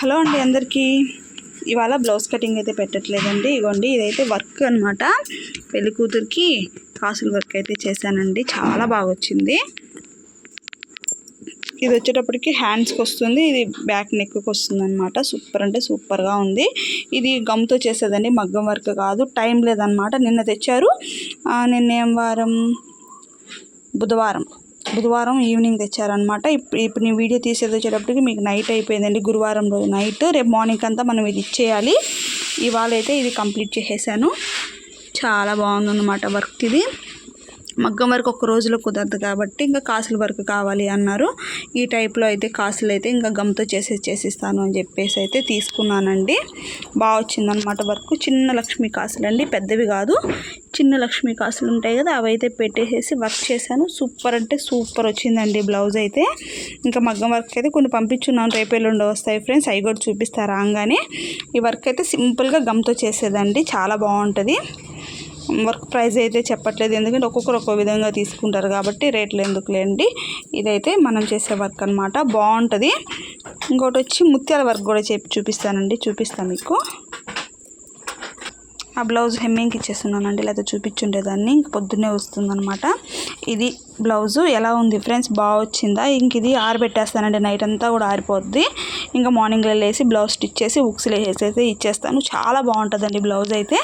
Hello అండి అందరికీ. ఇవాళ బ్లౌజ్ కటింగ్ అయితే పెట్టట్లేదండి. ఇగోండి ఇదైతే వర్క్ అనమాట. పెళ్లి కూతురికి కాసుల వర్క్ అయితే చేశానండి. చాలా బాగా వచ్చింది. ఇది వచ్చేటప్పటికి హ్యాండ్స్కి వస్తుంది, ఇది బ్యాక్ నెక్కి వస్తుంది అనమాట. సూపర్ అంటే సూపర్గా ఉంది. ఇది గమ్తో చేసేదండి, మగ్గం వర్క్ కాదు. టైం లేదనమాట. నిన్న తెచ్చారు. నిన్నేం వారం, బుధవారం ఈవినింగ్ తెచ్చారనమాట. ఇప్పుడు నేను వీడియో తీసేది వచ్చేటప్పటికి మీకు నైట్ అయిపోయిందండి, గురువారం రోజు నైట్. రేపు మార్నింగ్ అంతా మనం ఇది ఇచ్చేయాలి. ఇవాళ అయితే ఇది కంప్లీట్ చేసేసాను. చాలా బాగుందన్నమాట వర్క్. ఇది మగ్గం వర్క్ ఒక్క రోజులో కుదరదు కాబట్టి ఇంకా కాసుల వర్క్ కావాలి అన్నారు. ఈ టైప్లో అయితే కాసులు అయితే ఇంకా గమ్తో చేసిస్తాను అని చెప్పేసి అయితే తీసుకున్నానండి. బాగా వచ్చిందనమాట వర్క్. చిన్న లక్ష్మీ కాసులు అండి, పెద్దవి కాదు. చిన్న లక్ష్మీ కాసులు ఉంటాయి కదా, అవి అయితే పెట్టేసేసి వర్క్ చేశాను. సూపర్ అంటే సూపర్ వచ్చిందండి బ్లౌజ్ అయితే. ఇంకా మగ్గం వర్క్ అయితే కొన్ని పంపించున్నాను, రేపు ఎల్లుండి వస్తాయి ఫ్రెండ్స్. అవి కూడా చూపిస్తారు రాగానే. ఈ వర్క్ అయితే సింపుల్గా గమ్తో చేసేదండి, చాలా బాగుంటుంది. వర్క్ ప్రైస్ అయితే చెప్పట్లేదు, ఎందుకంటే ఒక్కొక్కరు ఒక్కో విధంగా తీసుకుంటారు కాబట్టి రేట్లు ఎందుకులేండి. ఇదైతే మనం చేసే వర్క్ అనమాట, బాగుంటుంది. ఇంకోటి వచ్చి ముత్యాల వర్క్ కూడా చూపిస్తాను మీకు. ఆ బ్లౌజ్ హెమ్మింగ్కి ఇచ్చేస్తున్నానండి, లేకపోతే చూపించుండేదాన్ని. ఇంక పొద్దున్నే వస్తుందనమాట. ఇది బ్లౌజు ఎలా ఉంది ఫ్రెండ్స్, బాగా వచ్చిందా? ఇంక ఇది ఆరబెట్టేస్తానండి, నైట్ అంతా కూడా ఆరిపోద్ది. ఇంకా మార్నింగ్లో లేసి బ్లౌజ్ స్టిచ్ చేసి ఉక్స్లో వేసేసి ఇచ్చేస్తాను. చాలా బాగుంటుందండి బ్లౌజ్ అయితే.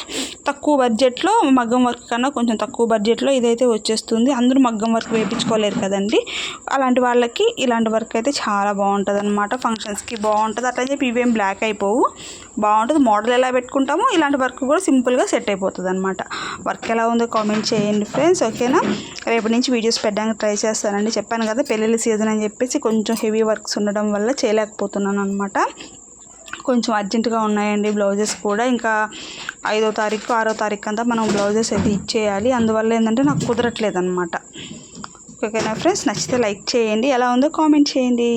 తక్కువ బడ్జెట్లో, మగ్గం వర్క్ కన్నా కొంచెం తక్కువ బడ్జెట్లో ఇదైతే వచ్చేస్తుంది. అందరూ మగ్గం వర్క్ వేయించుకోలేరు కదండి, అలాంటి వాళ్ళకి ఇలాంటి వర్క్ అయితే చాలా బాగుంటుంది అనమాట. ఫంక్షన్స్కి బాగుంటుంది. అట్లా చెప్పి ఇవేం బ్లాక్ అయిపోవు, బాగుంటుంది. మోడల్ ఎలా పెట్టుకుంటామో ఇలాంటి వర్క్ కూడా సింపుల్గా సెట్ అయిపోతుంది అనమాట. వర్క్ ఎలా ఉందో కామెంట్ చేయండి ఫ్రెండ్స్, ఓకేనా? రేపటి నుంచి వీడియోస్ పెట్టడానికి ట్రై చేస్తానండి. చెప్పాను కదా పెళ్ళిళ్ళ సీజన్ అని చెప్పేసి కొంచెం హెవీ వర్క్స్ ఉండడం వల్ల చేయలేకపోతున్నాను అనమాట. కొంచెం అర్జెంటుగా ఉన్నాయండి బ్లౌజెస్ కూడా. ఇంకా 5వ తారీఖు 6వ తారీఖు అంతా మనం బ్లౌజెస్ అయితే ఇచ్చేయాలి. అందువల్ల ఏంటంటే నాకు కుదరట్లేదు అనమాట. ఓకేనా ఫ్రెండ్స్, నచ్చితే లైక్ చేయండి, ఎలా ఉందో కామెంట్ చేయండి.